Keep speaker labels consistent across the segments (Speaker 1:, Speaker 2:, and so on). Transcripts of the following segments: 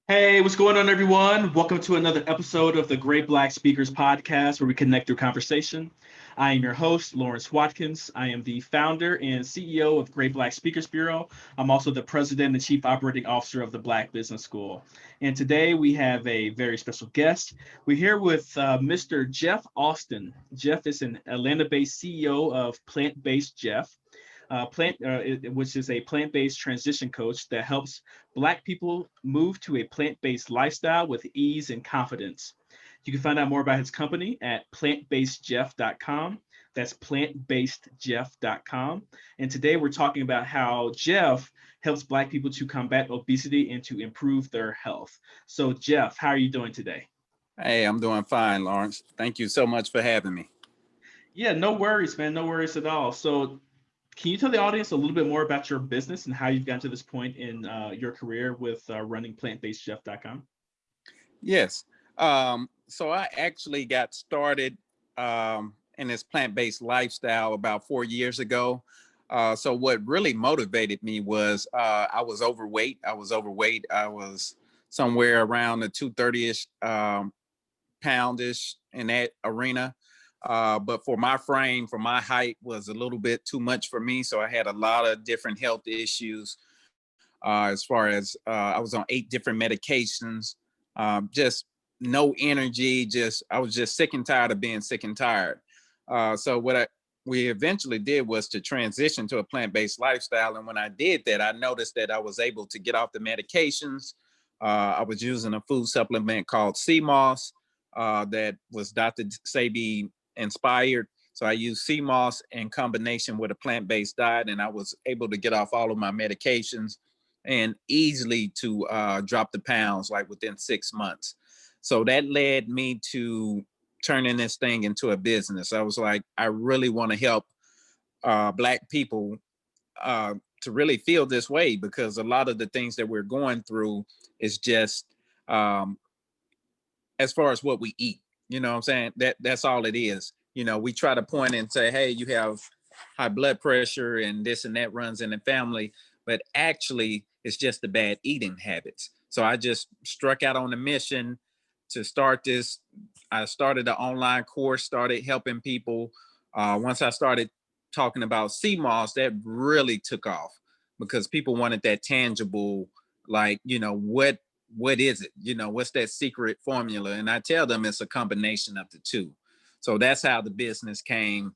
Speaker 1: Hey, what's going on, everyone? Welcome to another episode of the Great Black Speakers Podcast, where we connect through conversation. I am your host, Lawrence Watkins. I am the founder and CEO of Great Black Speakers Bureau. I'm also the president and chief operating officer of the Black Business School. And today we have a very special guest. We're here with Mr. Jeff Austin. Jeff is an Atlanta-based CEO of Plant Based Jeff. Which is a plant-based transition coach that helps Black people move to a plant-based lifestyle with ease and confidence. You can find out more about his company at plantbasedjeff.com. That's plantbasedjeff.com. And today we're talking about how Jeff helps Black people to combat obesity and to improve their health. So, Jeff, how are you doing today?
Speaker 2: Hey, I'm doing fine, Lawrence. Thank you so much for having me.
Speaker 1: Yeah, no worries, man. No worries at all. So, can you tell the audience a little bit more about your business and how you've gotten to this point in your career with running plantbasedchef.com?
Speaker 2: Yes. So I actually got started in this plant-based lifestyle about 4 years ago. So what really motivated me was I was overweight. I was somewhere around the 230-ish poundish in that arena. But for my frame, for my height, was a little bit too much for me. So I had a lot of different health issues. As far as I was on 8 different medications, just no energy. Just I was just sick and tired of being sick and tired. So we eventually did was to transition to a plant-based lifestyle. And when I did that, I noticed that I was able to get off the medications. I was using a food supplement called CMOS that was Dr. Sebi inspired. So I used CMOS in combination with a plant-based diet, and I was able to get off all of my medications and easily to drop the pounds like within 6 months. So that led me to turning this thing into a business. I was like, I really want to help Black people to really feel this way, because a lot of the things that we're going through is just um, as far as what we eat. You know what I'm saying? That's all it is. You know, we try to point and say, hey, you have high blood pressure and this and that runs in the family, but actually it's just the bad eating habits. So I just struck out on a mission to start this. I started an online course, started helping people. Once I started talking about CMOS, that really took off because people wanted that tangible, like, what is it? What's that secret formula? And I tell them it's a combination of the two. So that's how the business came.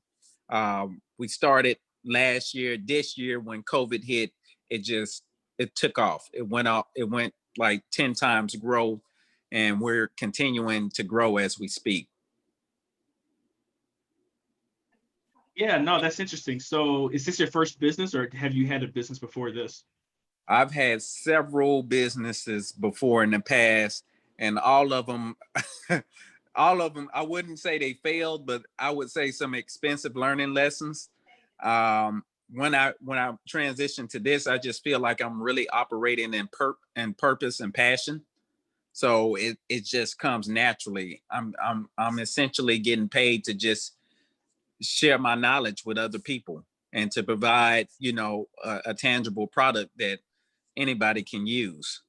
Speaker 2: We started last year. This year, when COVID hit, it took off. It went off. It went like 10 times growth, and we're continuing to grow as we speak.
Speaker 1: Yeah, no, that's interesting. So, is this your first business or have you had a business before this?
Speaker 2: I've had several businesses before in the past, and all of them, all of them, I wouldn't say they failed, but I would say some expensive learning lessons. When I transitioned to this, I just feel like I'm really operating in purpose and passion. So it just comes naturally. I'm essentially getting paid to just share my knowledge with other people and to provide a tangible product that anybody can use.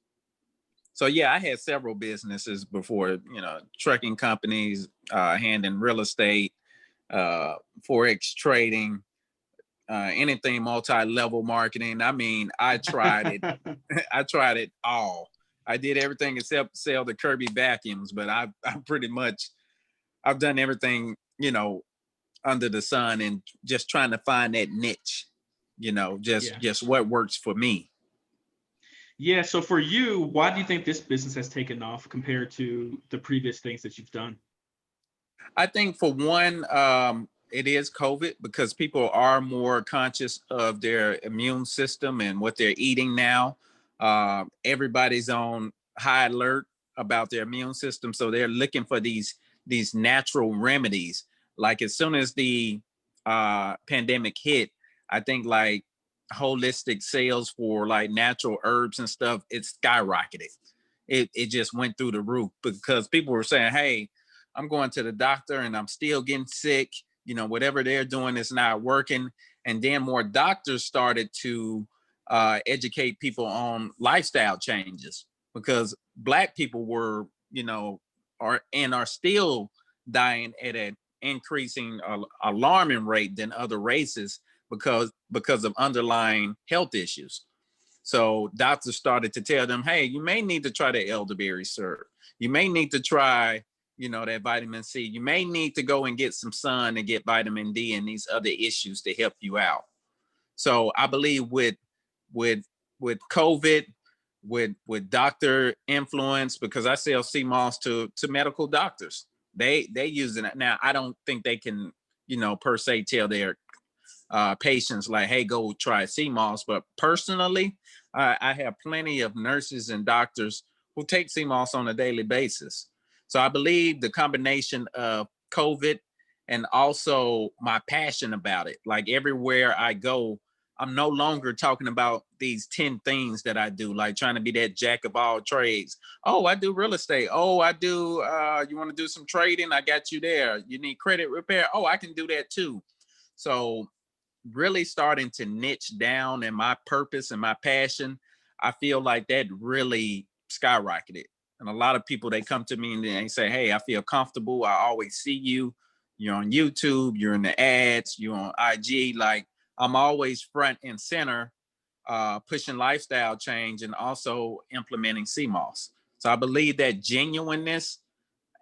Speaker 2: So yeah, I had several businesses before, trucking companies, hand in real estate, uh, forex trading, anything multi-level marketing. I mean, I tried it. I tried it all. I did everything except sell the Kirby vacuums, but I pretty much I've done everything, under the sun, and just trying to find that niche, just
Speaker 1: Yeah.
Speaker 2: just what works for me.
Speaker 1: Yeah. So, for you, why do you think this business has taken off compared to the previous things that you've done?
Speaker 2: I think for one, it is COVID, because people are more conscious of their immune system and what they're eating now. Everybody's on high alert about their immune system, so they're looking for these natural remedies. Like as soon as the pandemic hit, I think like holistic sales for like natural herbs and stuff, it skyrocketed. It just went through the roof because people were saying, hey, I'm going to the doctor and I'm still getting sick. Whatever they're doing is not working. And then more doctors started to educate people on lifestyle changes. because Black people were, are still dying at an increasing alarming rate than other races because of underlying health issues. So doctors started to tell them, hey, you may need to try the elderberry syrup. You may need to try, that vitamin C. You may need to go and get some sun and get vitamin D and these other issues to help you out. So I believe with with COVID, with doctor influence, because I sell CMOS to medical doctors. They using it now. I don't think they can, per se tell their patients like, hey, go try CMOS. But personally, I have plenty of nurses and doctors who take CMOS on a daily basis. So I believe the combination of COVID and also my passion about it, like everywhere I go, I'm no longer talking about these 10 things that I do, like trying to be that jack of all trades. Oh, I do real estate. Oh, I do, you want to do some trading? I got you there. You need credit repair? Oh, I can do that too. So really starting to niche down in my purpose and my passion, I feel like that really skyrocketed. And a lot of people, they come to me and they say, hey, I feel comfortable. I always see you. You're on YouTube, you're in the ads, you're on IG. Like I'm always front and center, pushing lifestyle change and also implementing CMOS. So I believe that genuineness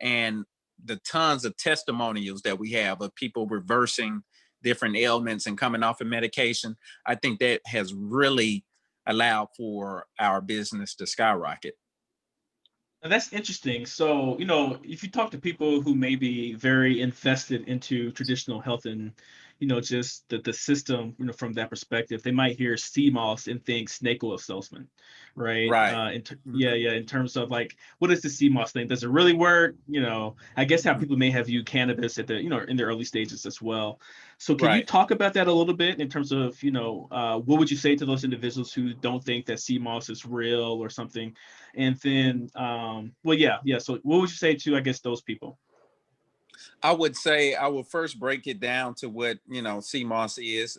Speaker 2: and the tons of testimonials that we have of people reversing different ailments and coming off of medication, I think that has really allowed for our business to skyrocket.
Speaker 1: And that's interesting. So, if you talk to people who may be very invested into traditional health and, just the system, from that perspective, they might hear CMOS and think snake oil salesman, right?
Speaker 2: Right.
Speaker 1: Yeah,
Speaker 2: Mhm.
Speaker 1: yeah. In terms of like, what is the CMOS thing? Does it really work? I guess how people may have viewed cannabis at the, in the early stages as well. So, can you
Speaker 2: Right.
Speaker 1: talk about that a little bit in terms of, what would you say to those individuals who don't think that CMOS is real or something? And then, well, yeah. So, what would you say to, I guess, those people?
Speaker 2: I would say I will first break it down to what sea moss is.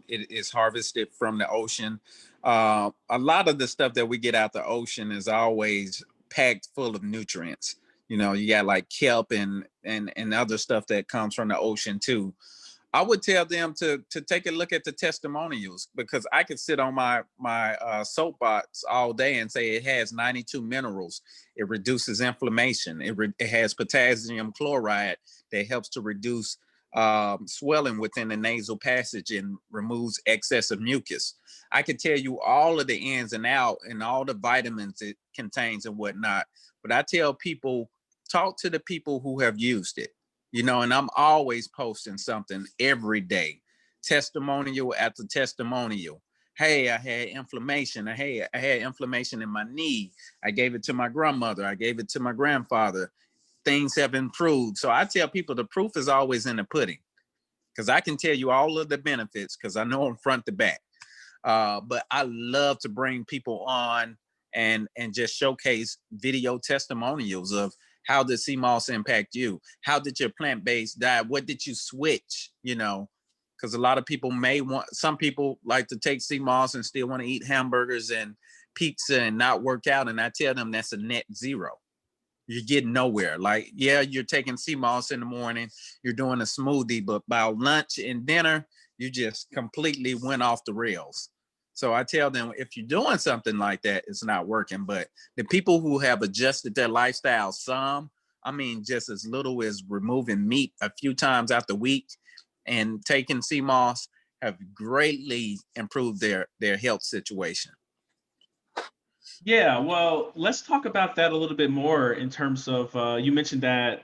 Speaker 2: It is harvested from the ocean. A lot of the stuff that we get out the ocean is always packed full of nutrients. You got like kelp and other stuff that comes from the ocean too. I would tell them to take a look at the testimonials, because I could sit on my soapbox all day and say it has 92 minerals. It reduces inflammation. It has potassium chloride that helps to reduce swelling within the nasal passage and removes excessive mucus. I can tell you all of the ins and out and all the vitamins it contains and whatnot. But I tell people, talk to the people who have used it. And I'm always posting something every day, testimonial after testimonial. Hey, I had inflammation. Hey, I had inflammation in my knee. I gave it to my grandmother. I gave it to my grandfather. Things have improved. So I tell people the proof is always in the pudding, because I can tell you all of the benefits because I know them front to back. But I love to bring people on and just showcase video testimonials of how did CMOS impact you? How did your plant-based diet? What did you switch? Because a lot of people some people like to take CMOS and still want to eat hamburgers and pizza and not work out. And I tell them that's a net zero. You're getting nowhere. Like, yeah, you're taking CMOS in the morning, you're doing a smoothie, but by lunch and dinner, you just completely went off the rails. So I tell them, if you're doing something like that, it's not working. But the people who have adjusted their lifestyle, just as little as removing meat a few times out the week and taking CMOS, have greatly improved their health situation.
Speaker 1: Yeah, well, let's talk about that a little bit more in terms of you mentioned that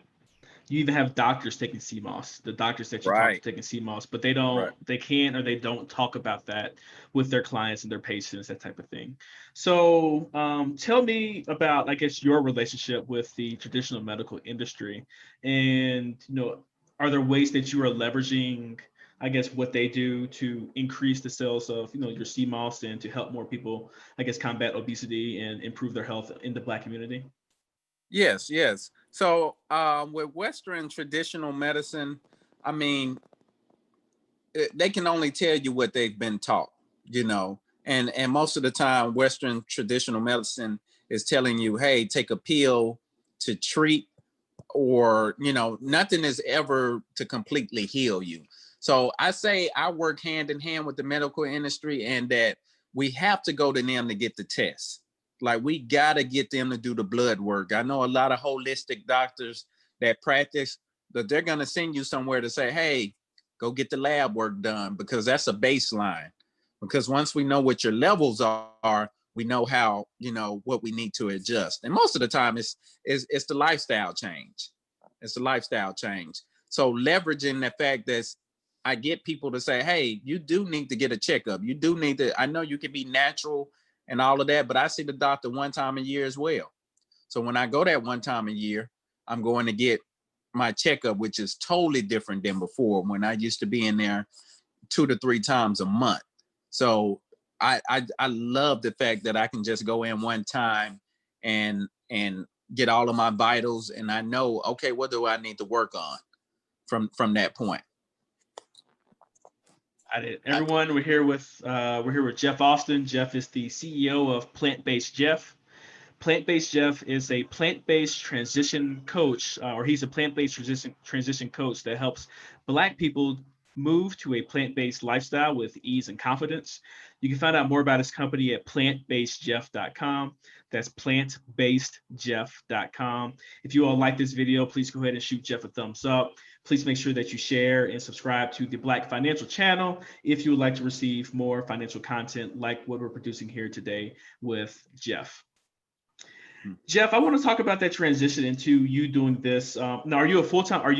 Speaker 1: you even have doctors taking CMOS, the doctors that you talk to
Speaker 2: Right.
Speaker 1: taking CMOS, but
Speaker 2: Right.
Speaker 1: they can't or they don't talk about that with their clients and their patients, that type of thing. So tell me about, I guess, your relationship with the traditional medical industry, and are there ways that you are leveraging, I guess, what they do to increase the sales of your CMOS and to help more people, I guess, combat obesity and improve their health in the Black community?
Speaker 2: Yes, yes. So with Western traditional medicine, I mean, they can only tell you what they've been taught, and most of the time, Western traditional medicine is telling you, hey, take a pill to treat, or, nothing is ever to completely heal you. So I say I work hand in hand with the medical industry, and that we have to go to them to get the tests. Like, we got to get them to do the blood work. I know a lot of holistic doctors that practice, that they're going to send you somewhere to say, hey, go get the lab work done, because that's a baseline. Because once we know what your levels are, we know how, what we need to adjust. And most of the time it's the lifestyle change. It's the lifestyle change. So leveraging the fact that I get people to say, hey, you do need to get a checkup. You do need to, I know you can be natural and all of that, but I see the doctor one time a year as well. So when I go that one time a year, I'm going to get my checkup, which is totally different than before, when I used to be in there 2 to 3 times a month. So I love the fact that I can just go in one time and get all of my vitals, and I know, okay, what do I need to work on from that point.
Speaker 1: Everyone, we're here with Jeff Austin. Jeff is the CEO of Plant-Based Jeff. Plant-Based Jeff is a plant-based transition coach, or he's a plant-based transition coach that helps Black people move to a plant-based lifestyle with ease and confidence. You can find out more about his company at plantbasedjeff.com. That's plantbasedjeff.com. If you all like this video, please go ahead and shoot Jeff a thumbs up. Please make sure that you share and subscribe to the Black Financial channel if you would like to receive more financial content like what we're producing here today with Jeff. Jeff, I want to talk about that transition into you doing this. Now, are you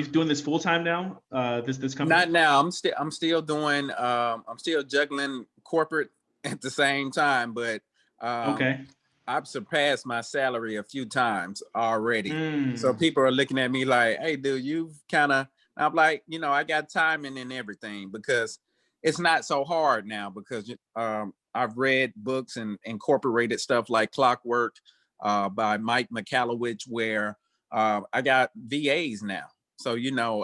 Speaker 1: doing this full time now? This company?
Speaker 2: Not now. I'm still doing. I'm still juggling corporate at the same time, but
Speaker 1: okay.
Speaker 2: I've surpassed my salary a few times already. So people are looking at me like, "Hey, dude, you've kind of." I'm like, I got timing and everything, because it's not so hard now, because I've read books and incorporated stuff like Clockwork by Mike McAllowich, where I got VAs now. So,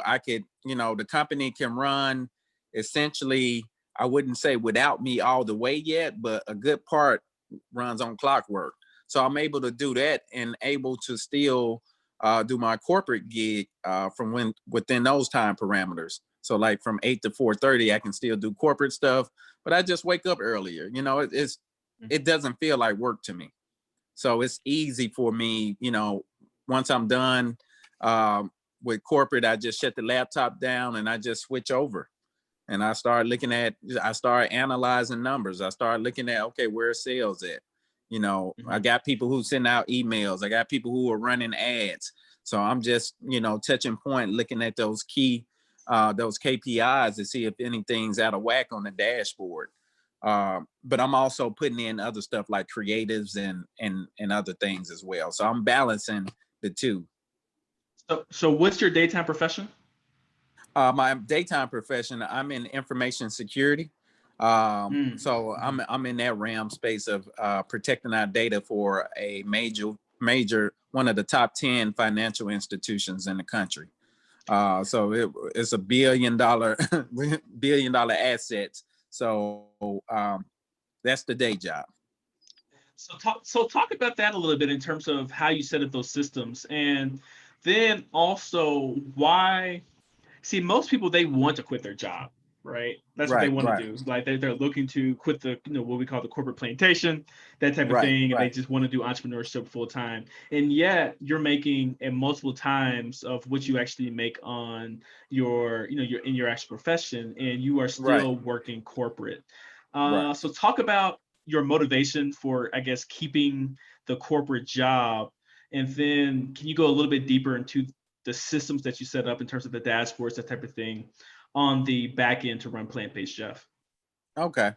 Speaker 2: I could, the company can run essentially, I wouldn't say without me all the way yet, but a good part runs on Clockwork. So I'm able to do that and able to still do my corporate gig from within those time parameters. So like from 8 to 4:30, I can still do corporate stuff, but I just wake up earlier. It doesn't feel like work to me. So it's easy for me, once I'm done with corporate, I just shut the laptop down and I just switch over. And I start analyzing numbers. I start looking at, okay, where's sales at? I got people who send out emails. I got people who are running ads. So I'm just, touching point, looking at those those KPIs to see if anything's out of whack on the dashboard. But I'm also putting in other stuff like creatives and other things as well. So I'm balancing the two.
Speaker 1: So what's your daytime profession?
Speaker 2: My daytime profession, I'm in information security. So I'm in that realm space of protecting our data for a major one of the top 10 financial institutions in the country. So it's a $1 billion assets. So that's the day job.
Speaker 1: So talk about that a little bit in terms of how you set up those systems, and then also why. See, most people, they want to quit their job, right? That's what they want to do. Like they're looking to quit the, what we call the corporate plantation, that type of thing, and they just want to do entrepreneurship full time. And yet you're making multiple times of what you actually make on your actual profession, and you are still working corporate. So talk about your motivation for, I guess, keeping the corporate job, and then can you go a little bit deeper into the systems that you set up in terms of the dashboards, that type of thing, on the back end to run Plant-Based Jeff?
Speaker 2: Okay.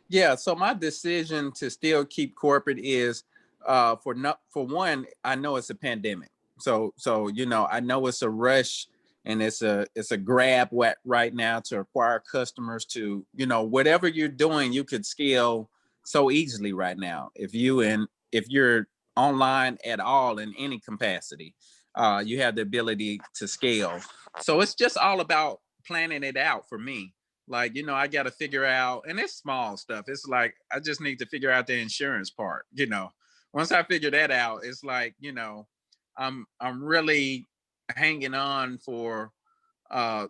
Speaker 2: Yeah. So my decision to still keep corporate is for one, I know it's a pandemic. So I know it's a rush and it's a grab right now to acquire customers to, whatever you're doing, you could scale so easily right now. If you're online at all in any capacity, you have the ability to scale. So it's just all about planning it out for me. Like, I got to figure out, and it's small stuff. It's like, I just need to figure out the insurance part, once I figure that out, it's like, I'm really hanging on for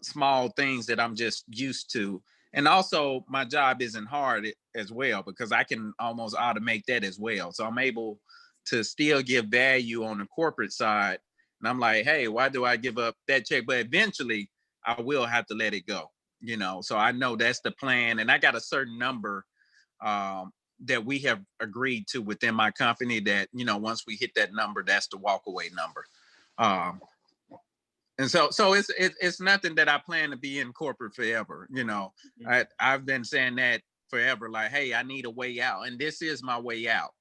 Speaker 2: small things that I'm just used to. And also my job isn't hard as well, because I can almost automate that as well. So I'm able to still give value on the corporate side. And I'm like, hey, why do I give up that check? But eventually I will have to let it go, So I know that's the plan. And I got a certain number that we have agreed to within my company that, once we hit that number, that's the walkaway number. And so it's nothing that I plan to be in corporate forever. I've been saying that forever, like, hey, I need a way out, and this is my way out.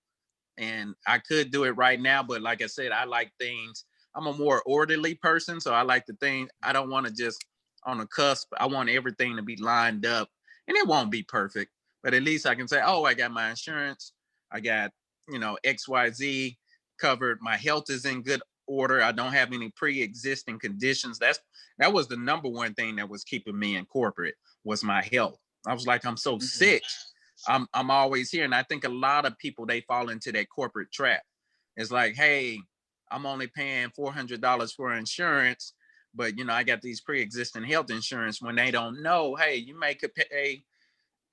Speaker 2: And I could do it right now, but like I said, I like things. I'm a more orderly person, so I like the thing. I don't want to just on the cusp. I want everything to be lined up, and it won't be perfect, but at least I can say, oh, I got my insurance, I got XYZ covered. My health is in good order. I don't have any pre-existing conditions. That was the number one thing that was keeping me in corporate, was my health. I was like, I'm so sick. I'm always here. And I think a lot of people, they fall into that corporate trap. It's like, hey, I'm only paying $400 for insurance, but I got these pre-existing health insurance, when they don't know, hey, you may could pay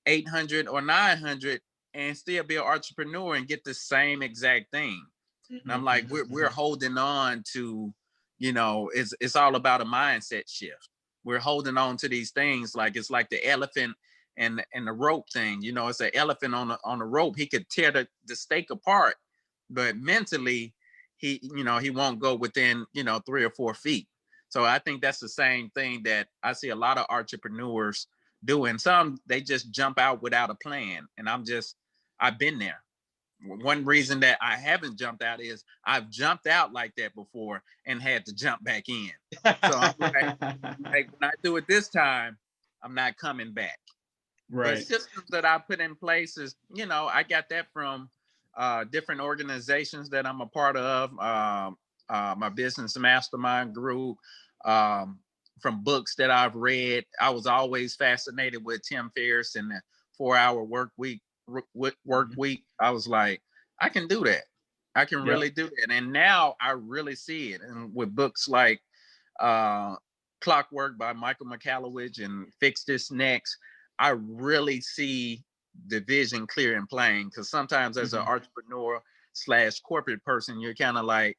Speaker 2: 800 or 900 and still be an entrepreneur and get the same exact thing. And I'm like, we're holding on to, it's all about a mindset shift. We're holding on to these things like it's like the elephant and the rope thing. It's an elephant on a rope. He could tear the stake apart, but mentally, he won't go within 3 or 4 feet. So I think that's the same thing that I see a lot of entrepreneurs do. And some, they just jump out without a plan. And I've been there. One reason that I haven't jumped out is I've jumped out like that before and had to jump back in. So I'm like when I do it this time, I'm not coming back.
Speaker 1: Right.
Speaker 2: The systems that I put in place is, I got that from different organizations that I'm a part of, my business mastermind group, from books that I've read. I was always fascinated with Tim Ferriss and the 4-hour work week. I was like, I can do that. I can really do that. And now I really see it. And with books like Clockwork by Michael Michalowicz and Fix This Next, I really see the vision clear and plain. Because sometimes as an entrepreneur / corporate person, you're kind of like,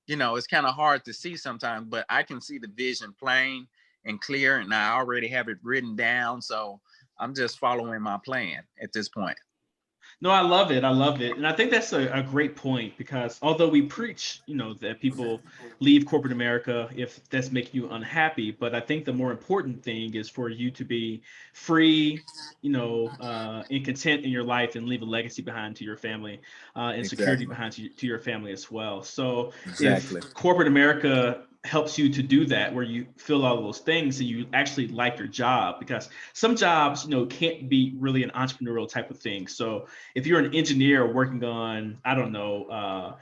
Speaker 2: it's kind of hard to see sometimes, but I can see the vision plain and clear, and I already have it written down. So I'm just following my plan at this point.
Speaker 1: No, I love it. I love it. And I think that's a great point, because although we preach, that people leave corporate America if that's making you unhappy, but I think the more important thing is for you to be free, and content in your life, and leave a legacy behind to your family, and security behind to your family as well. So if corporate America helps you to do that, where you feel all of those things and you actually like your job, because some jobs, can't be really an entrepreneurial type of thing. So if you're an engineer working on, I don't know,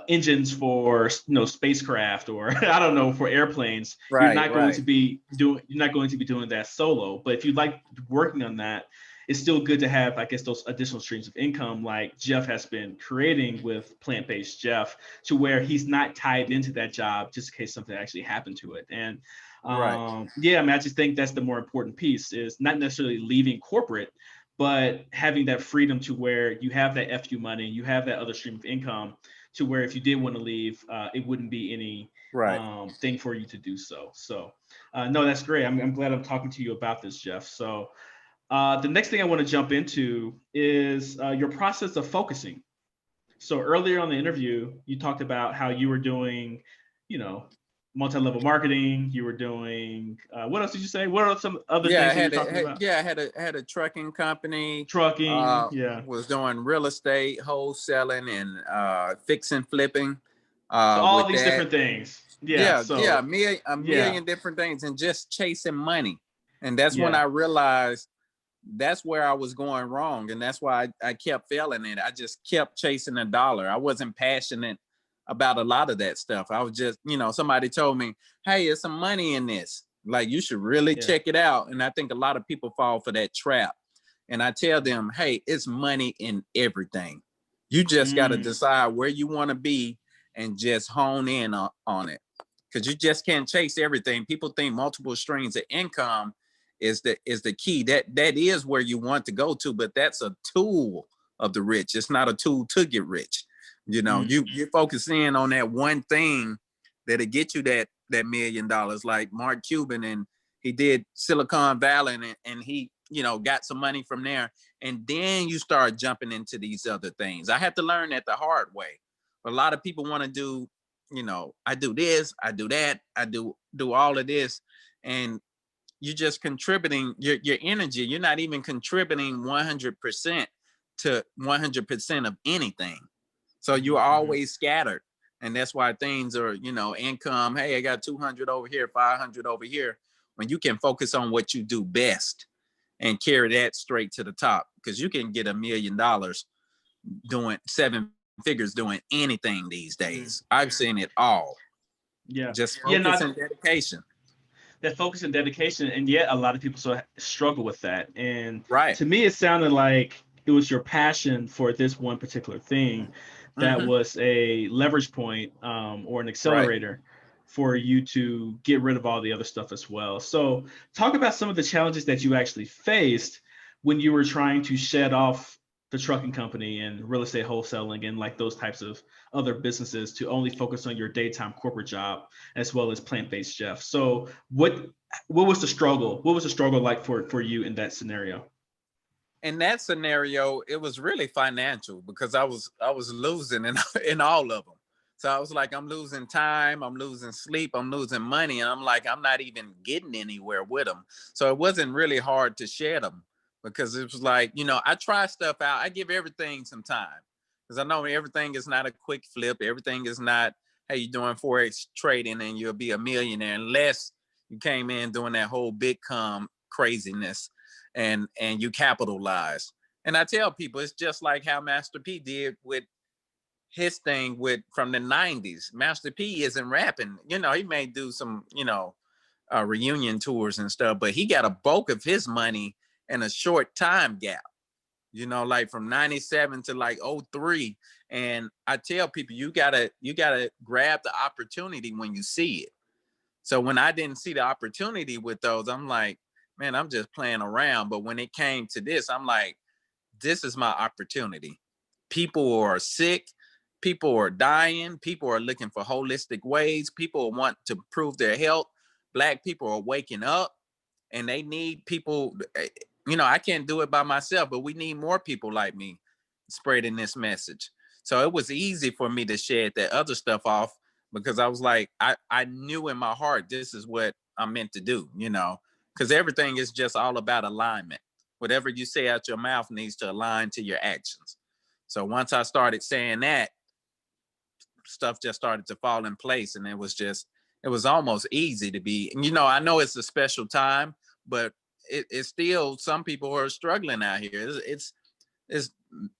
Speaker 1: engines for spacecraft, or I don't know, for airplanes, you're not going to be doing that solo. But if you like working on that, it's still good to have, I guess, those additional streams of income like Jeff has been creating with Plant-Based Jeff, to where he's not tied into that job just in case something actually happened to it. And I just think that's the more important piece, is not necessarily leaving corporate, but having that freedom to where you have that FU money, you have that other stream of income, to where if you did want to leave, it wouldn't be any thing for you to do so. So no, that's great. I'm glad I'm talking to you about this, Jeff. So the next thing I want to jump into is your process of focusing. So earlier on the interview, you talked about how you were doing, multi-level marketing. You were doing, what else did you say? What are some other things that you're talking about?
Speaker 2: Yeah, I had a trucking company.
Speaker 1: Trucking,
Speaker 2: was doing real estate, wholesaling, and fixing, flipping.
Speaker 1: So all these different things.
Speaker 2: A million different things, and just chasing money. And that's when I realized that's where I was going wrong. And that's why I kept failing it. I just kept chasing a dollar. I wasn't passionate about a lot of that stuff. I was just, somebody told me, hey, there's some money in this. Like, you should really check it out. And I think a lot of people fall for that trap. And I tell them, hey, it's money in everything. You just got to
Speaker 1: Mm,
Speaker 2: decide where you want to be and just hone in on it. Because you just can't chase everything. People think multiple streams of income is the key. That is where you want to go to, but that's a tool of the rich. It's not a tool to get rich. You know,
Speaker 1: mm,
Speaker 2: you focus in on that one thing that'll get you that $1 million, like Mark Cuban, and he did Silicon Valley, and he, you know, got some money from there. And then you start jumping into these other things. I had to learn that the hard way. A lot of people want to do, you know, I do this, I do that, I do all of this, and you're just contributing your energy. You're not even contributing 100% to 100% of anything. So you're
Speaker 1: mm-hmm.
Speaker 2: always scattered, and that's why things are, you know, income. Hey, I got 200 over here, 500 over here. When you can focus on what you do best and carry that straight to the top, because you can get $1 million doing 7 figures doing anything these
Speaker 1: Mm,
Speaker 2: days. I've seen it all.
Speaker 1: yeah,
Speaker 2: Just
Speaker 1: yeah,
Speaker 2: focus
Speaker 1: not
Speaker 2: and dedication.
Speaker 1: that focus and dedication, and yet a lot of people struggle with that. And
Speaker 2: Right.
Speaker 1: to me, it sounded like it was your passion for this one particular thing that
Speaker 2: Mm-hmm.
Speaker 1: was a leverage point, or an
Speaker 2: Right.
Speaker 1: accelerator for you to get rid of all the other stuff as well. So talk about some of the challenges that you actually faced when you were trying to shed off the trucking company and real estate wholesaling and like those types of other businesses to only focus on your daytime corporate job as well as plant-based Jeff. So what was the struggle? What was the struggle like for you in that scenario?
Speaker 2: In that scenario, it was really financial because I was losing in all of them. So I was like, I'm losing time, I'm losing sleep, I'm losing money, and I'm like, I'm not even getting anywhere with them. So it wasn't really hard to shed them because it was like, you know, I try stuff out. I give everything some time because I know everything is not a quick flip. Everything is not, hey, you're doing forex trading and you'll be a millionaire unless you came in doing that whole Bitcoin craziness and you capitalize. And I tell people it's just like how Master P did with his thing with from the 90s. Master P isn't rapping. You know, he may do some, you know, reunion tours and stuff, but he got a bulk of his money in a short time gap. You know, like from 97 to like '03. And I tell people you gotta grab the opportunity when you see it. So when I didn't see the opportunity with those, I'm like, man, I'm just playing around. But when it came to this, I'm like, this is my opportunity. People are sick, people are dying, people are looking for holistic ways, people want to improve their health. Black people are waking up and they need people. You know, I can't do it by myself, but we need more people like me spreading this message. So it was easy for me to shed that other stuff off because I was like, I knew in my heart this is what I'm meant to do, you know, because everything is just all about alignment. Whatever you say out your mouth needs to align to your actions. So once I started saying that, stuff just started to fall in place, and it was almost easy to be. You know, I know it's a special time, but it's still some people who are struggling out here. It's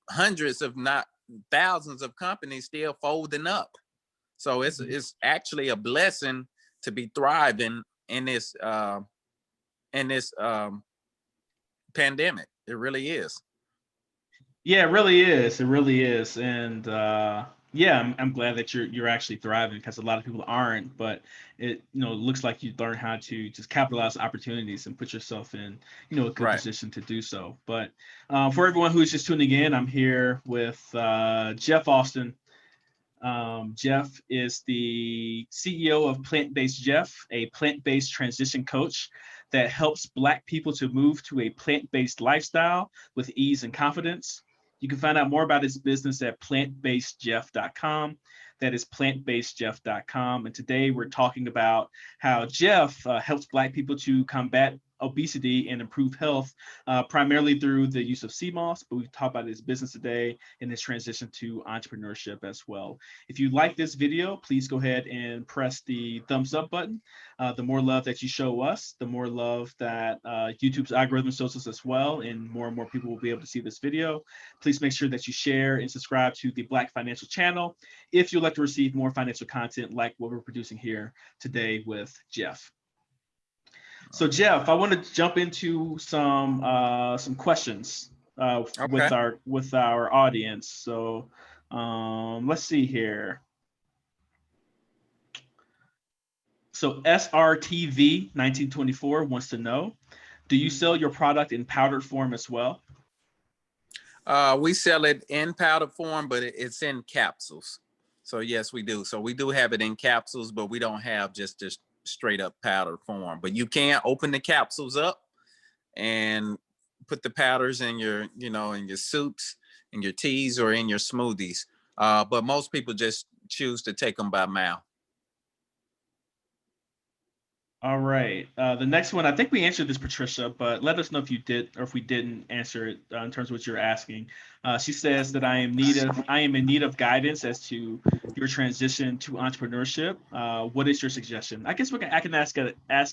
Speaker 2: hundreds, if not thousands, of companies still folding up. So it's actually a blessing to be thriving in this pandemic. It really is.
Speaker 1: Yeah, it really is. It really is. And yeah, I'm glad that you're actually thriving because a lot of people aren't. But it looks like you learn how to just capitalize opportunities and put yourself in a good
Speaker 2: Right.
Speaker 1: position to do so. But for everyone who's just tuning in, I'm here with Jeff Austin. Jeff is the CEO of Plant-Based Jeff, a plant-based transition coach that helps Black people to move to a plant-based lifestyle with ease and confidence. You can find out more about his business at plantbasedjeff.com. That is plantbasedjeff.com. And today we're talking about how Jeff helps Black people to combat obesity and improve health, primarily through the use of CMOS, but we've talked about his business today and his transition to entrepreneurship as well. If you like this video, please go ahead and press the thumbs up button. The more love that you show us, the more love that YouTube's algorithm shows us as well, and more people will be able to see this video. Please make sure that you share and subscribe to the Black Financial channel if you'd like to receive more financial content like what we're producing here today with Jeff. So Jeff, I want to jump into some questions.
Speaker 2: Okay.
Speaker 1: with our audience. So let's see here. So SRTV 1924 wants to know, do you sell your product in powdered form as well?
Speaker 2: We sell it in powder form, but it's in capsules. So yes, we do. So we do have it in capsules, but we don't have just this straight up powder form. But you can open the capsules up and put the powders in your, in your soups, in your teas, or in your smoothies. But most people just choose to take them by mouth.
Speaker 1: All right. The next one, I think we answered this, Patricia, but let us know if you did or if we didn't answer it in terms of what you're asking. She says that I am in need of guidance as to your transition to entrepreneurship. What is your suggestion? I guess I can ask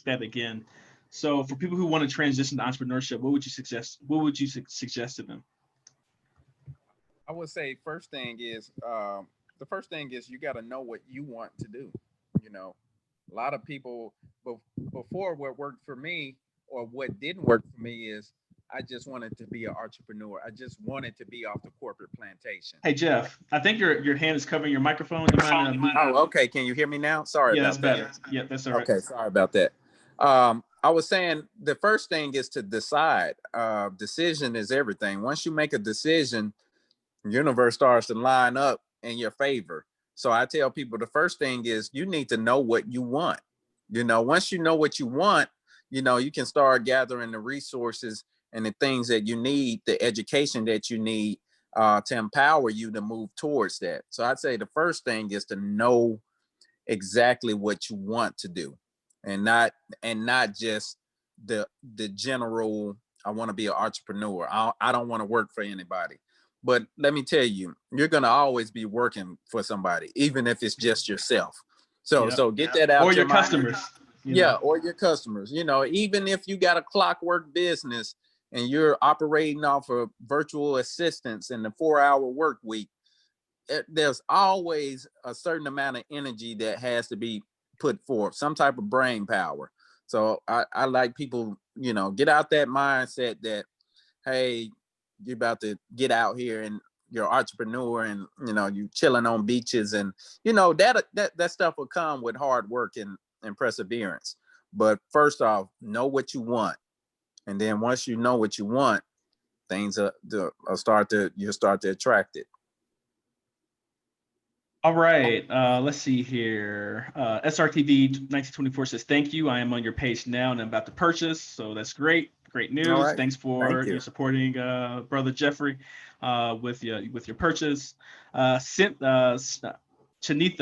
Speaker 1: that again. So for people who want to transition to entrepreneurship, what would you suggest? What would you suggest to them?
Speaker 2: I would say the first thing is you got to know what you want to do. You know, a lot of people before what worked for me or what didn't work for me is I just wanted to be an entrepreneur. I just wanted to be off the corporate plantation.
Speaker 1: Hey Jeff, I think your hand is covering your microphone. You mind mute?
Speaker 2: Oh, okay. Can you hear me now? Sorry
Speaker 1: Yeah, that's
Speaker 2: about that.
Speaker 1: better. Yeah, that's all right.
Speaker 2: Okay, sorry about that. I was saying the first thing is to decide. Decision is everything. Once you make a decision, the universe starts to line up in your favor. So I tell people the first thing is you need to know what you want. Once you know what you want, you can start gathering the resources and the things that you need, the education that you need to empower you to move towards that. So I'd say the first thing is to know exactly what you want to do, and not just the general. I want to be an entrepreneur. I don't want to work for anybody. But let me tell you, you're gonna always be working for somebody, even if it's just yourself. So
Speaker 1: Yeah.
Speaker 2: get that out
Speaker 1: Or
Speaker 2: your
Speaker 1: your
Speaker 2: mind.
Speaker 1: customers.
Speaker 2: Yeah, or your customers. Even if you got a clockwork business and you're operating off of virtual assistants in the 4-hour work week, there's always a certain amount of energy that has to be put forth, some type of brain power. So I like people, get out that mindset that, hey, you're about to get out here and you're an entrepreneur, and you chilling on beaches, and that stuff will come with hard work and perseverance. But first off, know what you want, and then once you know what you want, things you'll start to attract it.
Speaker 1: All right. Let's see here. SRTV 1924 says, thank you. I am on your page now and I'm about to purchase. So that's great. Great
Speaker 2: All
Speaker 1: news.
Speaker 2: right.
Speaker 1: Thanks
Speaker 2: Thank
Speaker 1: for
Speaker 2: you.
Speaker 1: your supporting brother Jeffrey with your purchase. Chanitha,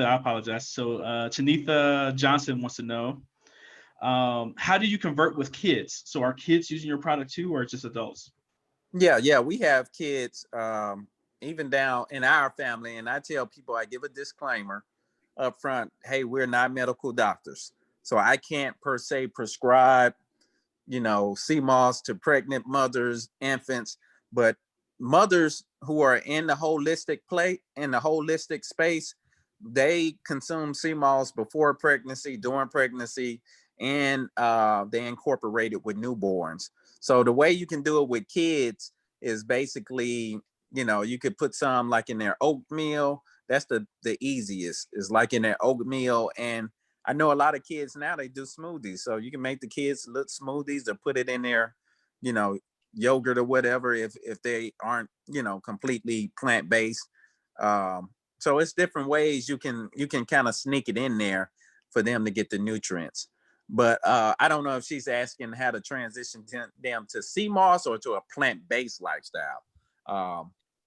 Speaker 1: I apologize. So Chanitha Johnson wants to know, how do you convert with kids? So are kids using your product too, or just adults?
Speaker 2: Yeah, we have kids, even down in our family, and I tell people, I give a disclaimer up front. Hey, we're not medical doctors, so I can't per se prescribe, CMOS to pregnant mothers, infants, but mothers who are in the holistic space, they consume CMOS before pregnancy, during pregnancy, and they incorporate it with newborns. So the way you can do it with kids is basically, you could put some like in their oatmeal. That's the easiest, is like in their oatmeal. And I know a lot of kids now, they do smoothies. So you can make the kids little smoothies or put it in their, you know, yogurt or whatever, if they aren't, completely plant-based. So it's different ways you can kind of sneak it in there for them to get the nutrients. But I don't know if she's asking how to transition them to CMOS or to a plant-based lifestyle.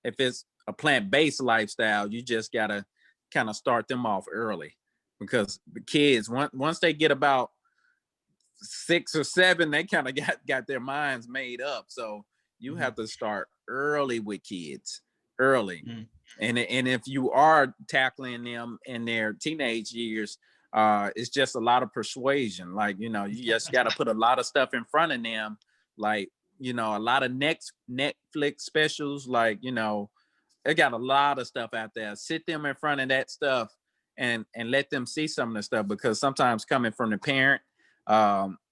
Speaker 2: If it's a plant-based lifestyle, you just gotta kind of start them off early, because the kids, once they get about 6 or 7, they kind of got their minds made up. So you have to start early with kids, early.
Speaker 1: Mm.
Speaker 2: And if you are tackling them in their teenage years, it's just a lot of persuasion. Like, you just got to put a lot of stuff in front of them, like, a lot of Netflix specials, like, they got a lot of stuff out there. Sit them in front of that stuff and let them see some of the stuff, because sometimes coming from the parent,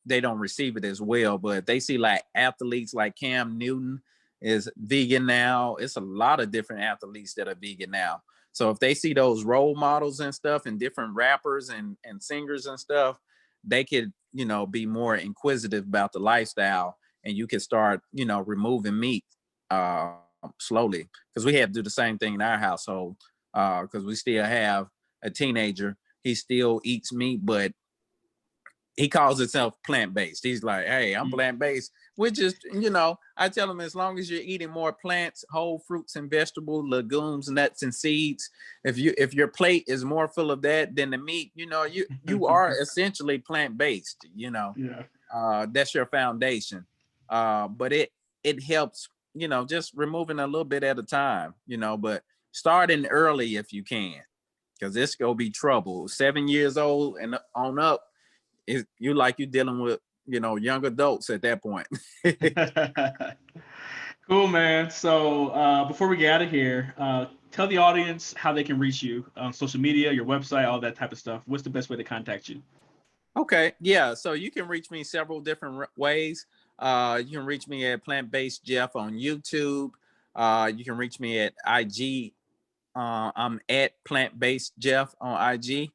Speaker 2: they don't receive it as well. But they see like athletes like Cam Newton is vegan now. It's a lot of different athletes that are vegan now. So if they see those role models and stuff and different rappers and singers and stuff, they could, be more inquisitive about the lifestyle, and you could start, removing meat slowly. Because we have to do the same thing in our household, because we still have a teenager. He still eats meat, but he calls himself plant-based. He's like, hey, I'm plant-based. We're just, I tell him, as long as you're eating more plants, whole fruits and vegetables, legumes, nuts and seeds, if your plate is more full of that than the meat, you are essentially plant-based. That's your foundation. But it helps, just removing a little bit at a time, but starting early if you can, because it's gonna be trouble. 7 years old and on up, you're dealing with young adults at that point.
Speaker 1: Cool, man. So before we get out of here, tell the audience how they can reach you on social media, your website, all that type of stuff. What's the best way to contact you?
Speaker 2: Okay, yeah. So you can reach me several different ways. You can reach me at Plant-Based Jeff on YouTube. You can reach me at IG. I'm at Plant-Based Jeff on IG.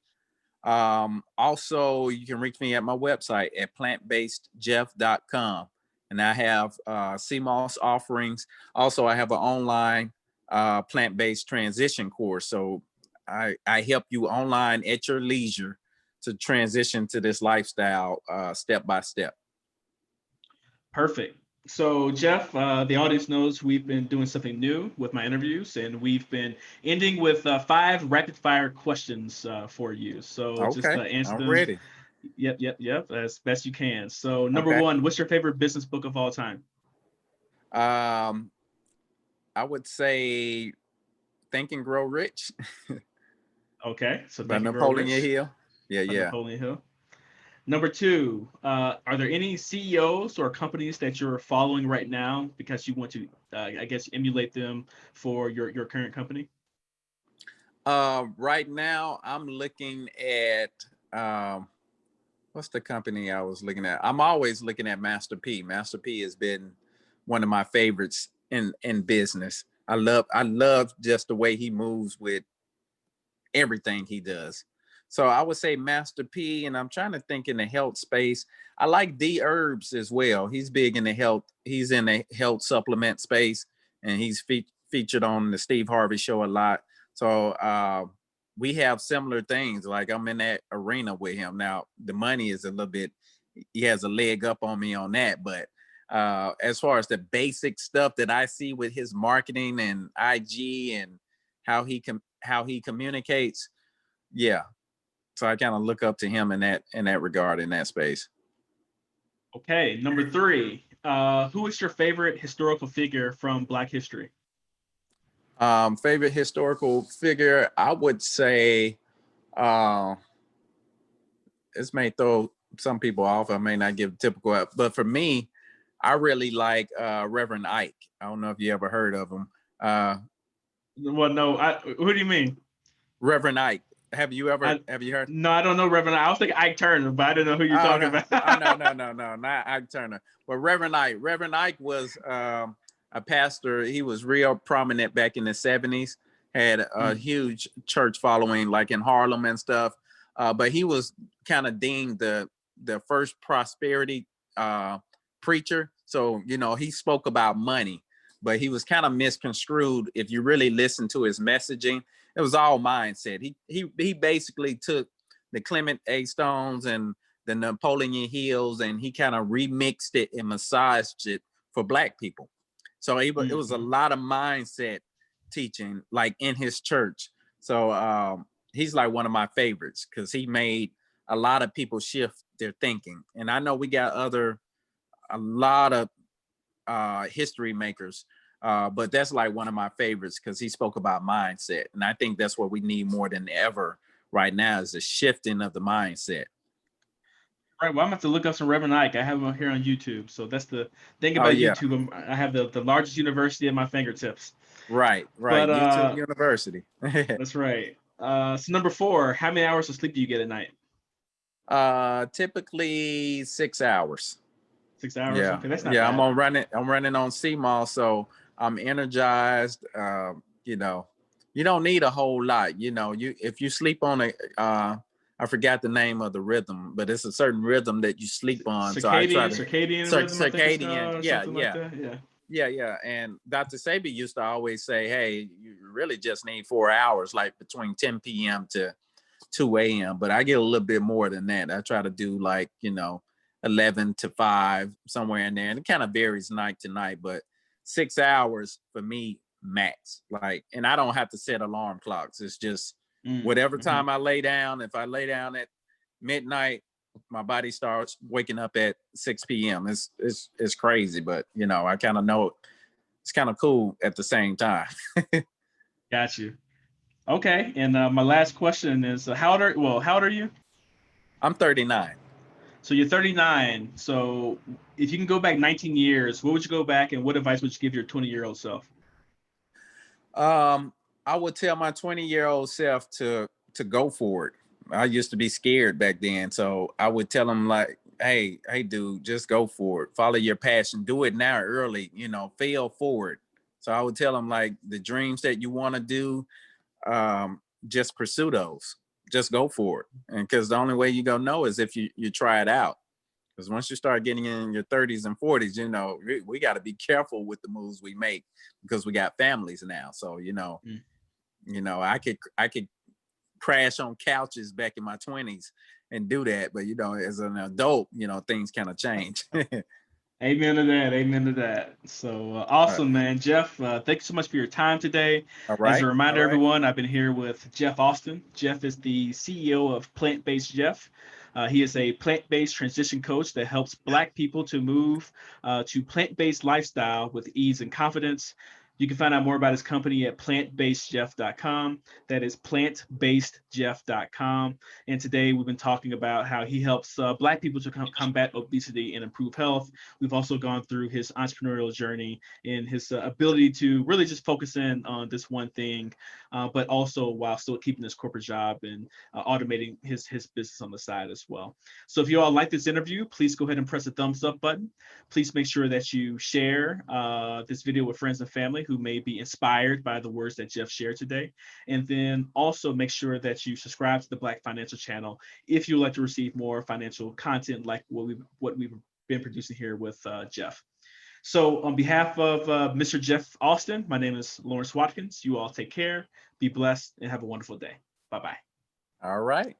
Speaker 2: Also, you can reach me at my website at plantbasedjeff.com. And I have CMOS offerings. Also, I have an online plant-based transition course. So I help you online at your leisure to transition to this lifestyle step by step.
Speaker 1: Perfect. So, Jeff, the audience knows we've been doing something new with my interviews, and we've been ending with 5 rapid fire questions for you. So, just
Speaker 2: Okay,
Speaker 1: answer
Speaker 2: I'm
Speaker 1: them.
Speaker 2: ready.
Speaker 1: Yep, as best you can. So, number
Speaker 2: Okay.
Speaker 1: 1, what's your favorite business book of all time?
Speaker 2: I would say Think and Grow Rich
Speaker 1: Okay, so
Speaker 2: by
Speaker 1: Think and Grow
Speaker 2: Napoleon
Speaker 1: Rich
Speaker 2: Hill.
Speaker 1: by
Speaker 2: Yeah.
Speaker 1: Napoleon Hill. Number 2, are there any CEOs or companies that you're following right now because you want to, I guess, emulate them for your current company?
Speaker 2: Right now, I'm looking at what's the company I was looking at? I'm always looking at Master P. Master P has been one of my favorites in business. I love just the way he moves with everything he does. So I would say Master P, and I'm trying to think in the health space. I like D Herbs as well. He's big in the health. He's in the health supplement space, and he's featured on the Steve Harvey show a lot. So we have similar things. Like I'm in that arena with him. Now the money is a little bit. He has a leg up on me on that, but as far as the basic stuff that I see with his marketing and IG and how he communicates, yeah. So I kind of look up to him in that regard, in that space.
Speaker 1: Okay, number 3, who is your favorite historical figure from Black history?
Speaker 2: Favorite historical figure, I would say, this may throw some people off. I may not give typical, but for me, I really like Reverend Ike. I don't know if you ever heard of him.
Speaker 1: Well, no, who do you mean?
Speaker 2: Reverend Ike. Have you heard?
Speaker 1: No, I don't know Reverend Ike. I was thinking Ike Turner, but I didn't know who you're talking about.
Speaker 2: No, not Ike Turner. But Reverend Ike. Reverend Ike was a pastor. He was real prominent back in the 70s. Had a huge church following, like in Harlem and stuff. But he was kind of deemed the first prosperity preacher. So he spoke about money, but he was kind of misconstrued. If you really listen to his messaging, it was all mindset. He basically took the Clement A. Stones and the Napoleon Hills, and he kind of remixed it and massaged it for Black people. So it was a lot of mindset teaching, like in his church. So he's like one of my favorites because he made a lot of people shift their thinking. And I know we got a lot of history makers, but that's like one of my favorites because he spoke about mindset. And I think that's what we need more than ever right now, is the shifting of the mindset.
Speaker 1: Right. Well, I'm going to have to look up some Reverend Ike. I have him here on YouTube. So that's the thing about YouTube. I have the largest university at my fingertips.
Speaker 2: Right.
Speaker 1: But
Speaker 2: YouTube University.
Speaker 1: That's right. So number 4, how many hours of sleep do you get at night?
Speaker 2: Typically 6 hours.
Speaker 1: 6 hours.
Speaker 2: Yeah,
Speaker 1: Okay, that's not
Speaker 2: yeah.
Speaker 1: bad.
Speaker 2: I'm running on CMOS, so I'm energized. You know, you don't need a whole lot. You know, if you sleep on a, I forgot the name of the rhythm, but it's a certain rhythm that you sleep on. So I try to
Speaker 1: Circadian rhythm, I think it's
Speaker 2: circadian.
Speaker 1: called, or
Speaker 2: Yeah,
Speaker 1: something like
Speaker 2: yeah.
Speaker 1: that. Yeah.
Speaker 2: Yeah, yeah. And Dr. Sabi used to always say, hey, you really just need 4 hours, like between 10 p.m. to 2 a.m. But I get a little bit more than that. I try to do like, 11 to 5, somewhere in there. And it kind of varies night to night, but 6 hours for me, max. Like, and I don't have to set alarm clocks. It's just whatever
Speaker 1: Mm-hmm.
Speaker 2: time I lay down. If I lay down at midnight, my body starts waking up at 6 p.m. It's crazy, but I kind of know it's kind of cool at the same time.
Speaker 1: Got you. Okay, and my last question is, how old are you?
Speaker 2: I'm 39.
Speaker 1: So you're 39. So if you can go back 19 years, what would you go back and what advice would you give your 20-year-old self?
Speaker 2: I would tell my 20-year-old self to go for it. I used to be scared back then, so I would tell him like, hey, dude, just go for it. Follow your passion. Do it now early. Fail forward. So I would tell him like the dreams that you want to do, just pursue those. Just go for it. And because the only way you're gonna know is if you try it out. Because once you start getting in your 30s and 40s, we got to be careful with the moves we make because we got families now. So
Speaker 1: Mm.
Speaker 2: I could crash on couches back in my 20s and do that, but as an adult, things kind of change.
Speaker 1: Amen to that. Amen to that. So awesome, man. Jeff, thanks so much for your time today.
Speaker 2: All
Speaker 1: As a
Speaker 2: right. All
Speaker 1: reminder,
Speaker 2: right.
Speaker 1: everyone, I've been here with Jeff Austin. Jeff is the CEO of Plant-Based Jeff. He is a plant-based transition coach that helps Black people to move to plant-based lifestyle with ease and confidence. You can find out more about his company at plantbasedjeff.com. That is plantbasedjeff.com. And today we've been talking about how he helps Black people to combat obesity and improve health. We've also gone through his entrepreneurial journey and his ability to really just focus in on this one thing, but also while still keeping his corporate job and automating his business on the side as well. So if you all like this interview, please go ahead and press the thumbs up button. Please make sure that you share this video with friends and family who may be inspired by the words that Jeff shared today. And then also make sure that you subscribe to the Black Financial Channel if you'd like to receive more financial content like what we've been producing here with Jeff. So on behalf of Mr. Jeff Austin, my name is Lawrence Watkins. You all take care, be blessed, and have a wonderful day. Bye-bye.
Speaker 2: All right.